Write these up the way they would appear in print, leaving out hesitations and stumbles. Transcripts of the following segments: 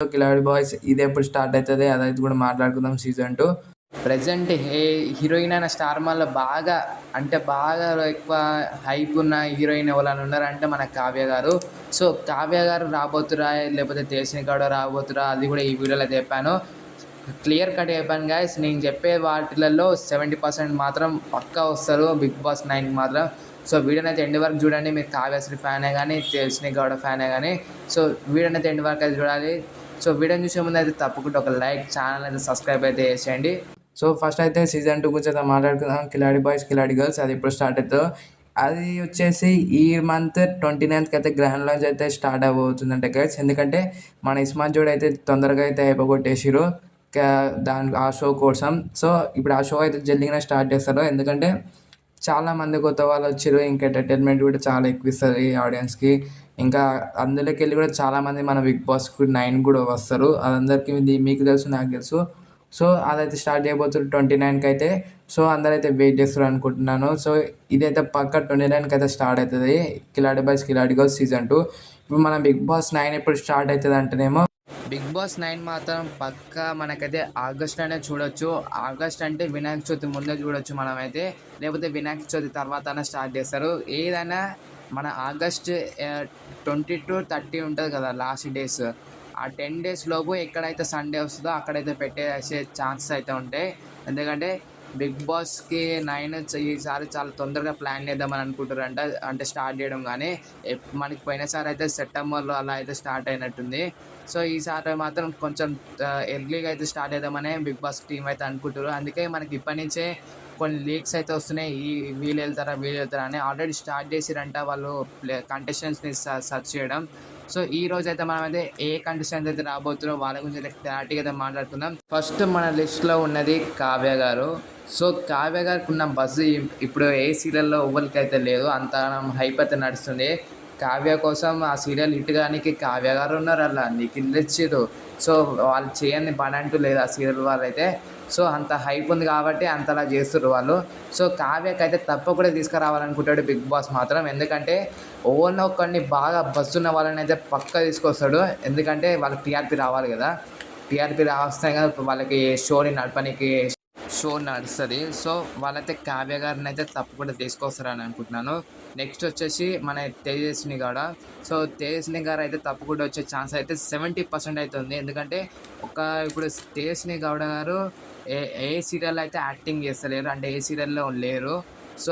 కిలాడి boys ఇది ఎప్పుడు start అవుతుంది అదైతే కూడా మాట్లాడుకుందాం. సీజన్ 2 ప్రజెంట్ హీరోయిన్ అయిన స్టార్ మాల్లో బాగా అంటే బాగా ఎక్కువ హైప్ ఉన్న హీరోయిన్ ఎవరైనా ఉన్నారంటే మన కావ్య గారు. సో కావ్య గారు రాబోతురా లేకపోతే తేజస్విని గౌడ రాబోతురా అది కూడా ఈ వీడియోలో చెప్పాను. క్లియర్ కట్ చెప్పాను గాయస్. నేను చెప్పే వాటిలలో 70% మాత్రం పక్కా వస్తారు బిగ్ బాస్ 9 మాత్రం. సో వీడియోని అయితే ఎండ్ వరకు చూడండి. మీరు కావ్యశ్రీ ఫ్యానే కానీ తేజస్విని గౌడ ఫ్యానే కానీ సో వీడియోని అయితే ఎండ్ వరకు అయితే చూడాలి. సో వీడియోని చూసే ముందు అయితే తప్పకుండా ఒక లైక్, ఛానల్ అయితే సబ్స్క్రైబ్ అయితే చేసేయండి. సో ఫస్ట్ అయితే సీజన్ 2 గురించి అయితే మాట్లాడుకుందాం. కిలాడి బాయ్స్ కిలాడి గర్ల్స్ అది ఎప్పుడు స్టార్ట్ అవుతుందో అది వచ్చేసి ఈ మంత్ 29th అయితే గ్రాండ్ లాంచ్ అయితే స్టార్ట్ అవబోతుందంటే గైస్. ఎందుకంటే మన ఇస్మార్ట్ జోడ్ అయితే తొందరగా అయితే అయిపోగొట్టేసిరు ఆ షో కోసం. సో ఇప్పుడు ఆ షో అయితే జల్దిగానే స్టార్ట్ చేస్తారు. ఎందుకంటే చాలామంది కొత్త వాళ్ళు వచ్చారు. ఇంకా ఎంటర్టైన్మెంట్ కూడా చాలా ఎక్కువ ఇస్తుంది ఆడియన్స్కి. ఇంకా అందులోకి వెళ్ళి కూడా చాలామంది మన బిగ్ బాస్ 9 కూడా వస్తారు. అదందరికీ మీకు తెలుసు, నాకు తెలుసు. సో అదైతే స్టార్ట్ చేయబోతున్నారు 29కి అయితే. సో అందరైతే వెయిట్ చేస్తారు అనుకుంటున్నాను. సో ఇదైతే పక్క 29కి అయితే స్టార్ట్ అవుతుంది కిలాడి బాయ్స్ కిలాడి గర్ల్స్ సీజన్ 2. ఇప్పుడు మన బిగ్ బాస్ 9 ఎప్పుడు స్టార్ట్ అవుతుంది అంటేనేమో బిగ్ బాస్ 9 మాత్రం పక్కా మనకైతే ఆగస్ట్లోనే చూడొచ్చు. ఆగస్ట్ అంటే వినాయక చవితి ముందే చూడొచ్చు మనమైతే, లేకపోతే వినాయక చవితి తర్వాత స్టార్ట్ చేస్తారు. ఏదైనా మన ఆగస్ట్ 20 to 30 ఉంటుంది కదా లాస్ట్ డేస్. ఆ 10 days లోపు ఎక్కడైతే సండే వస్తుందో అక్కడైతే పెట్టేసే ఛాన్సెస్ అయితే ఉంటాయి. ఎందుకంటే బిగ్ బాస్కి 9 ఈసారి చాలా తొందరగా ప్లాన్ చేద్దామని అనుకుంటారంట. అంటే స్టార్ట్ చేయడం కానీ మనకి పోయినసారి అయితే సెప్టెంబర్లో అలా అయితే స్టార్ట్ అయినట్టుంది. సో ఈసారి మాత్రం కొంచెం ఎర్లీగా అయితే స్టార్ట్ చేద్దామని బిగ్ బాస్ టీం అయితే అనుకుంటారు. అందుకే మనకి ఇప్పటి నుంచే కొన్ని లీక్స్ అయితే వస్తున్నాయి. వీళ్ళు వెళ్తారా అని ఆల్రెడీ స్టార్ట్ చేసిరంట వాళ్ళు కంటెస్టెంట్స్ని సర్చ్ చేయడం. సో ఈ రోజు అయితే మనం అయితే ఏ కంటెస్టెంట్స్ అయితే రాబోతున్నారో వాళ్ళ గురించి అయితే క్లారిటీగా అయితే మాట్లాడుకుందాం. ఫస్ట్ మన లిస్ట్లో ఉన్నది కావ్య గారు. సో కావ్య గారికి ఉన్న బజ్ ఇప్పుడు ఏ సీరియల్లో ఎవరికి అయితే లేదు, అంత హైప్ అయితే నడుస్తుంది. కావ్య కోసం ఆ సీరియల్ హిట్ కానీ కావ్య గారు ఉన్నారు, అలా నిఖిల్ తెచ్చిరు. సో వాళ్ళు చేయని పని అంటూ లేదు ఆ సీరియల్ వాళ్ళైతే. సో అంత హైప్ ఉంది కాబట్టి అంతలా చేస్తున్నారు వాళ్ళు. సో కావ్యకి అయితే తప్పకుండా తీసుకురావాలనుకుంటాడు బిగ్ బాస్ మాత్రం. ఎందుకంటే ఓన్ కొన్ని బాగా బస్సున్న వాళ్ళని అయితే పక్కా తీసుకొస్తాడు. ఎందుకంటే వాళ్ళకి టీఆర్పీ రావాలి కదా. టీఆర్పీ రావస్తాయి కదా వాళ్ళకి షోని నడపడానికి, షో నడుస్తుంది. సో వాళ్ళైతే కావ్య గారిని అయితే తప్పకుండా తీసుకొస్తారని అనుకుంటున్నాను. నెక్స్ట్ వచ్చేసి మన తేజస్విని గౌడ. సో తేజస్విని గారు అయితే తప్పకుండా వచ్చే ఛాన్స్ అయితే 70% అయితే ఉంది. ఎందుకంటే ఇప్పుడు తేజస్విని గౌడ గారు ఏ సీరియల్లో అయితే యాక్టింగ్ చేస్తలేరు, అంటే ఏ సీరియల్లో లేరు. సో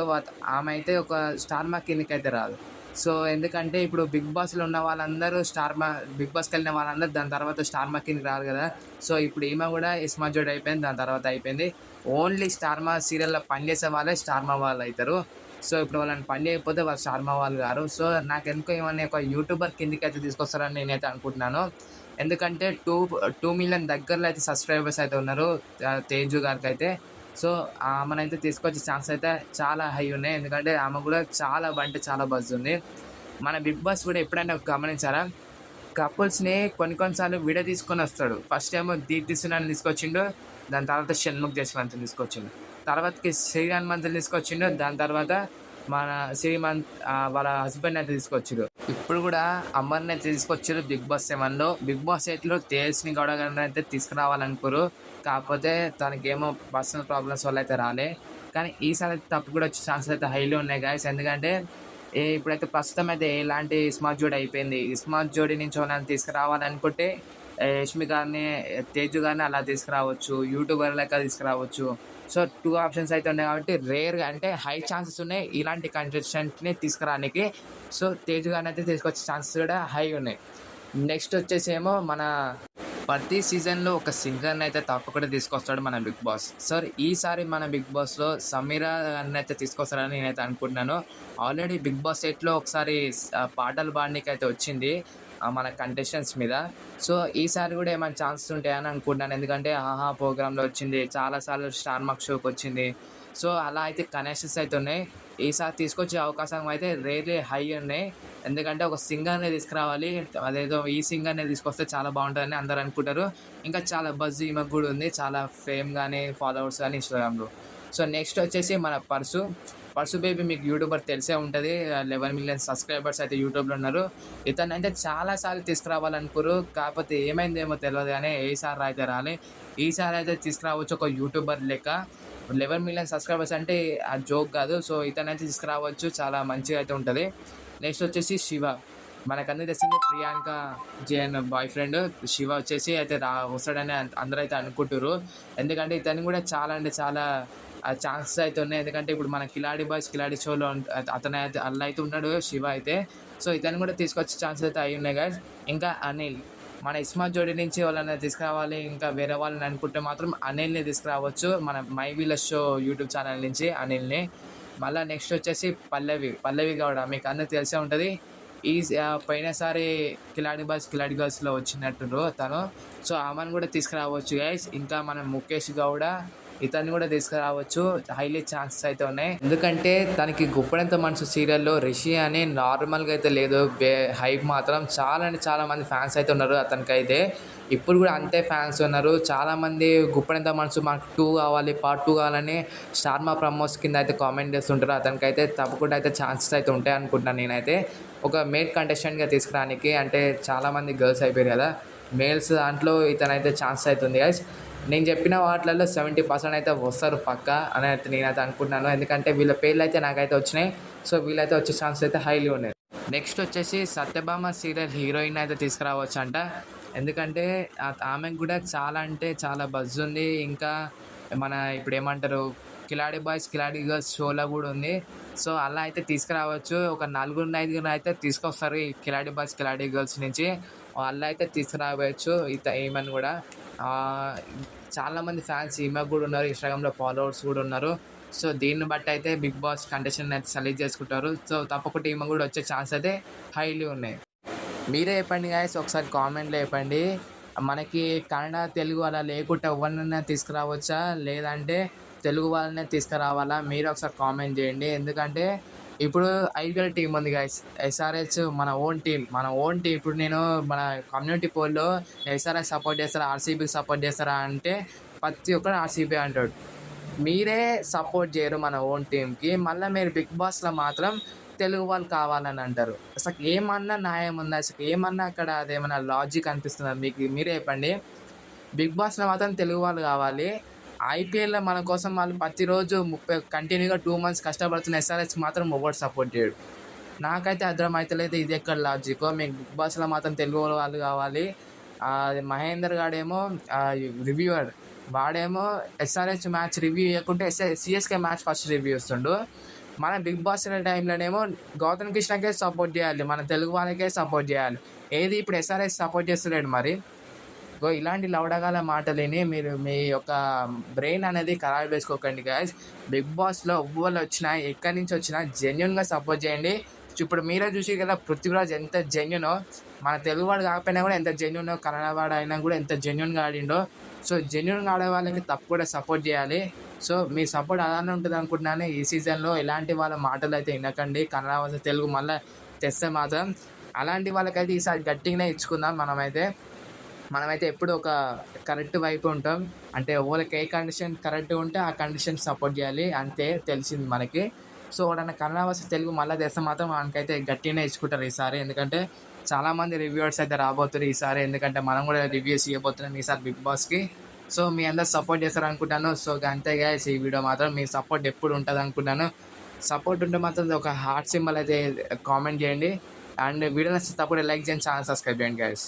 ఆమె అయితే ఒక స్టార్ మార్క్ కిందకి అయితే రాదు. సో ఎందుకంటే ఇప్పుడు బిగ్ బాస్లో ఉన్న వాళ్ళందరూ బిగ్ బాస్కి వెళ్ళిన వాళ్ళందరూ దాని తర్వాత స్టార్ మార్క్ కిందకి రారు కదా. సో ఇప్పుడు ఈమె కూడా ఇస్మార్ట్ జోడ్ అయిపోయింది, దాని తర్వాత అయిపోయింది. ఓన్లీ స్టార్ మా సీరియల్లో పనిచేసే వాళ్ళే స్టార్ మా వాళ్ళు అవుతారు. సో ఇప్పుడు వాళ్ళని పని చేయకపోతే వాళ్ళు స్టార్ మా వాళ్ళు గారు. సో నాకు ఎందుకో ఏమన్నా ఒక యూట్యూబర్ కిందికి అయితే తీసుకొస్తారని నేనైతే అనుకుంటున్నాను. ఎందుకంటే 2 million దగ్గరలో అయితే సబ్స్క్రైబర్స్ అయితే ఉన్నారు తేజు గారికి అయితే. సో ఆమెనైతే తీసుకొచ్చే ఛాన్స్ అయితే చాలా హై ఉన్నాయి. ఎందుకంటే ఆమె కూడా చాలా అంటే చాలా బజ్ ఉంది. మన బిగ్ బాస్ కూడా ఎప్పుడైనా గమనించారా, కపుల్స్ని కొన్నిసార్లు వీడియో తీసుకొని వస్తాడు. ఫస్ట్ ఏమో దీప్తి సునాని తీసుకొచ్చిండు, దాని తర్వాత షణ్ముఖ్ జస్వంత్ని తీసుకొచ్చిండు, తర్వాతకి శ్రీకాంత్ మంత్రిని తీసుకొచ్చిండు, దాని తర్వాత మన శ్రీమంత్ వాళ్ళ హస్బెండ్ అయితే తీసుకొచ్చారు. ఇప్పుడు కూడా అమర్ని అయితే తీసుకొచ్చారు బిగ్ బాస్ 7లో. బిగ్ బాస్ 8లో తేజస్విని గౌడ గారిని అయితే తీసుకురావాలనుకోరు. కాకపోతే తనకేమో పర్సనల్ ప్రాబ్లమ్స్ వల్ల అయితే రాలే. కానీ ఈసారి అయితే తప్పు కూడా వచ్చే ఛాన్సెస్ అయితే హైలో ఉన్నాయి గాయస్. ఎందుకంటే ఇప్పుడైతే ప్రస్తుతం అయితే ఎలాంటి స్మార్ట్ జోడి అయిపోయింది. స్మార్ట్ జోడి నుంచి వాళ్ళని తీసుకురావాలనుకుంటే యష్మి గారిని, తేజు గారిని అలా తీసుకురావచ్చు, యూట్యూబర్ లెక్క తీసుకురావచ్చు. సో 2 ఆప్షన్స్ అయితే ఉన్నాయి కాబట్టి రేర్గా అంటే హై ఛాన్సెస్ ఉన్నాయి ఇలాంటి కంటెస్టెంట్ని తీసుకురానికి. సో తేజు గారిని అయితే తీసుకొచ్చే ఛాన్సెస్ కూడా హై ఉన్నాయి. నెక్స్ట్ వచ్చేసేమో మన ప్రతి సీజన్లో ఒక సింగర్ని అయితే తప్పకుండా తీసుకొస్తాడు మన బిగ్ బాస్. సార్ ఈసారి మన బిగ్ బాస్లో సమీరా గారిని అయితే తీసుకొస్తారని నేనైతే అనుకుంటున్నాను. ఆల్రెడీ బిగ్ బాస్ 8లో ఒకసారి పాటలు పాడడానికి అయితే వచ్చింది మన కంటెస్టెంట్స్ మీద. సో ఈసారి కూడా ఏమైనా ఛాన్సెస్ ఉంటాయని అనుకుంటున్నాను. ఎందుకంటే ఆహా ప్రోగ్రాంలో వచ్చింది, చాలాసార్లు స్టార్ మార్క్ షోకి వచ్చింది. సో అలా అయితే కనెక్షన్స్ అయితే ఉన్నాయి. ఈసారి తీసుకొచ్చే అవకాశం అయితే రేర్లీ హై ఉన్నాయి. ఎందుకంటే ఒక సింగర్ని తీసుకురావాలి, అదేదో ఈ సింగర్ని తీసుకొస్తే చాలా బాగుంటుందని అందరు అనుకుంటారు. ఇంకా చాలా బజ్ ఈమెకు కూడా ఉంది, చాలా ఫేమ్ కానీ ఫాలోవర్స్ కానీ ఇన్స్టాగ్రామ్లో. సో నెక్స్ట్ వచ్చేసి మన పర్సు. పర్సు బేబీ మీకు యూట్యూబర్ తెలిసే ఉంటుంది. 11 మిలియన్ సబ్స్క్రైబర్స్ అయితే యూట్యూబ్లో ఉన్నారు. ఇతనైతే చాలాసార్లు తీసుకురావాలనుకుర్రు, కాకపోతే ఏమైందేమో తెలియదు కానీ ఈసారి అయితే రాలే. ఈసారి అయితే తీసుకురావచ్చు ఒక యూట్యూబర్ లెక్క. 11 మిలియన్ సబ్స్క్రైబర్స్ అంటే ఆ జోక్ కాదు. సో ఇతనైతే తీసుకురావచ్చు, చాలా మంచిగా అయితే ఉంటుంది. నెక్స్ట్ వచ్చేసి శివ. మనకందరికి తెలిసింది ప్రియాంక జైన్ బాయ్ ఫ్రెండ్ శివ వచ్చేసి అయితే వస్తాడని అందరూ అయితే అనుకుంటారు. ఎందుకంటే ఇతను కూడా చాలా అంటే చాలా ఛాన్సెస్ అయితే ఉన్నాయి. ఎందుకంటే ఇప్పుడు మన కిలాడి బాయ్స్ కిలాడి షోలో అతను అయితే అల్ల అయితే ఉన్నాడు శివ అయితే. సో ఇతను కూడా తీసుకొచ్చే ఛాన్సెస్ అయితే అయి ఉన్నాయి గాయస్. ఇంకా అనిల్, మన ఇస్మార్ట్ జోడీ నుంచి వాళ్ళని తీసుకురావాలి, ఇంకా వేరే వాళ్ళని అనుకుంటే మాత్రం అనిల్ని తీసుకురావచ్చు, మన my village show YouTube channel నుంచి అనిల్ని. మళ్ళీ నెక్స్ట్ వచ్చేసి పల్లవి గౌడ, మీకు అందరికి తెలిసే ఉంటుంది. ఈ పోయినసారి కిలాడి బాయ్స్ కిలాడి గర్ల్స్లో వచ్చినట్టు తను. సో ఆమెను కూడా తీసుకురావచ్చు గైస్. ఇంకా మనం ముఖేష్ గౌడ, ఇతన్ని కూడా తీసుకురావచ్చు, హైలీ ఛాన్సెస్ అయితే ఉన్నాయి. ఎందుకంటే తనకి గుప్పడంత మనసు సీరియల్లో రిషి అని నార్మల్గా అయితే లేదు, హైప్ మాత్రం చాలా అంటే చాలా మంది ఫ్యాన్స్ అయితే ఉన్నారు అతనికైతే. ఇప్పుడు కూడా అంతే ఫ్యాన్స్ ఉన్నారు. చాలామంది గుప్పడంత మనసు మాకు 2 కావాలి, పార్ట్ 2 కావాలని స్టార్ మా ప్రమోస్ కింద అయితే కామెంట్ చేస్తుంటారు. అతనికైతే తప్పకుండా అయితే ఛాన్సెస్ అయితే ఉంటాయి అనుకుంటున్నాను నేనైతే. ఒక మేల్ కంటెస్టెంట్గా తీసుకురానికి, అంటే చాలామంది గర్ల్స్ అయిపోయారు కదా, మేల్స్ దాంట్లో ఇతనైతే ఛాన్స్ అవుతుంది గైస్. నేను చెప్పిన వాటిలలో 70% అయితే వస్తారు పక్క అని అయితే నేనైతే అనుకుంటున్నాను. ఎందుకంటే వీళ్ళ పేర్లు అయితే నాకైతే వచ్చినాయి. సో వీళ్ళైతే వచ్చే ఛాన్స్ అయితే హైలీ ఉన్నాయి. నెక్స్ట్ వచ్చేసి సత్యభామ సీరియల్ హీరోయిన్ అయితే తీసుకురావచ్చు అంట. ఎందుకంటే ఆమెకు కూడా చాలా అంటే చాలా బజ్ ఉంది. ఇంకా మన ఇప్పుడు ఏమంటారు కిలాడి బాయ్స్ కిలాడి గర్ల్స్ షోలో కూడా ఉంది. సో అలా అయితే తీసుకురావచ్చు. ఒక 4-5 అయితే తీసుకొస్తారు ఈ కిలాడి బాయ్స్ కిలాడి గర్ల్స్ నుంచి. అలా అయితే తీసుకురావచ్చు ఈమెను కూడా. చాలామంది ఫ్యాన్స్ ఈమెకు కూడా ఉన్నారు, ఇన్స్టాగ్రామ్లో ఫాలోవర్స్ కూడా ఉన్నారు. సో దీన్ని బట్టి అయితే బిగ్ బాస్ కంటెస్టెంట్ అయితే సెలెక్ట్ చేసుకుంటారు. సో తప్పకుండా ఈమె కూడా వచ్చే ఛాన్స్ అయితే హైలీ ఉన్నాయి. మీరే చెప్పండి గాయస్, ఒకసారి కామెంట్లో చెప్పండి. మనకి కన్నడ తెలుగు అలా లేకుండా ఎవరినైనా తీసుకురావచ్చా, లేదంటే తెలుగు వాళ్ళనే తీసుకురావాలా? మీరు ఒకసారి కామెంట్ చేయండి. ఎందుకంటే ఇప్పుడు ఐపీఎల్ టీం ఉంది గాయస్, ఎస్ఆర్హెచ్ మన ఓన్ టీం. ఇప్పుడు నేను మన కమ్యూనిటీ పోల్లో ఎస్ఆర్హెచ్ సపోర్ట్ చేస్తారా, ఆర్సీబీకి సపోర్ట్ చేస్తారా అంటే ప్రతి ఒక్కరు ఆర్సీబీ అంటాడు. మీరే సపోర్ట్ చేయరు మన ఓన్ టీంకి, మళ్ళీ మీరు బిగ్ బాస్లో మాత్రం తెలుగు వాళ్ళు కావాలని అంటారు. అసలు ఏమన్నా న్యాయం ఉందా? అసలు ఏమన్నా అక్కడ అదేమన్నా లాజిక్ అనిపిస్తుందా మీకు? మీరే చెప్పండి. బిగ్ బాస్లో మాత్రం తెలుగు వాళ్ళు కావాలి, ఐపీఎల్లో మన కోసం వాళ్ళు ప్రతిరోజు కంటిన్యూగా 2 months కష్టపడుతున్న ఎస్ఆర్హెచ్ మాత్రం ఎవరు సపోర్ట్ చేయడు. నాకైతే అర్థమైతలేదు ఇది ఎక్కడ లాజికో. మీకు బిగ్ బాస్లో మాత్రం తెలుగు వాళ్ళు కావాలి. మహేందర్ గాడేమో రివ్యూవర్, వాడేమో ఎస్ఆర్హెచ్ మ్యాచ్ రివ్యూ ఇవ్వకుంటే సిఎస్కే మ్యాచ్ ఫస్ట్ రివ్యూ ఇస్తుండు. మన బిగ్ బాస్ టైంలోనేమో గౌతమ్ కృష్ణకే సపోర్ట్ చేయాలి, మన తెలుగు వాళ్ళకే సపోర్ట్ చేయాలి. ఏది ఇప్పుడు ఎస్ఆర్హెచ్ సపోర్ట్ చేస్తలేడు మరి. ఇలాంటి లవడగాల మాటలని మీరు మీ యొక్క బ్రెయిన్ అనేది ఖరాబ్ చేసుకోకండి గాయస్. బిగ్ బాస్లో ఎవ్వరు వచ్చినా ఎక్కడి నుంచి వచ్చినా జెన్యున్గా సపోర్ట్ చేయండి. ఇప్పుడు మీరే చూసి కదా పృథ్వీరాజ్ ఎంత జెన్యునో, మన తెలుగువాడు కాకపోయినా కూడా ఎంత జెన్యునో, కన్నడవాడు అయినా కూడా ఎంత జెన్యున్గా ఆడిండో. సో జెన్యున్గా ఆడే వాళ్ళకి తప్పకుండా సపోర్ట్ చేయాలి. సో మీ సపోర్ట్ అలానే ఉంటుంది అనుకుంటున్నాను. ఈ సీజన్లో ఇలాంటి వాళ్ళ మాటలు అయితే వినకండి. కన్నడ తెలుగు మళ్ళీ తెస్తే మాత్రం అలాంటి వాళ్ళకైతే ఈసారి గట్టిగానే ఇచ్చుకుందాం. మనమైతే ఎప్పుడు ఒక కరెక్ట్ వైపు ఉంటాం. అంటే ఎవరికి ఏ కండిషన్ కరెక్ట్గా ఉంటే ఆ కండిషన్ సపోర్ట్ చేయాలి, అంతే తెలిసింది మనకి. సో వాడన్న కన్నడ తెలుగు మళ్ళీ తెస్తే మాత్రం మనకైతే గట్టిగానే ఇచ్చుకుంటారు ఈసారి. ఎందుకంటే చాలామంది రివ్యూవర్స్ అయితే రాబోతున్నారు ఈసారి. ఎందుకంటే మనం కూడా రివ్యూస్ ఇవ్వబోతున్నాం ఈసారి బిగ్ బాస్కి. సో మీ అందరు సపోర్ట్ చేస్తారు అనుకుంటాను. సో అంతేగా ఈ వీడియో మాత్రం మీ సపోర్ట్ ఎప్పుడు ఉంటుంది అనుకుంటాను. సపోర్ట్ ఉంటే మాత్రం ఒక హార్ట్ సింబల్ అయితే కామెంట్ చేయండి. అండ్ వీడియో నచ్చితే తప్పకుండా లైక్ చేయండి, ఛానల్ సబ్స్క్రైబ్ చేయండి గైస్.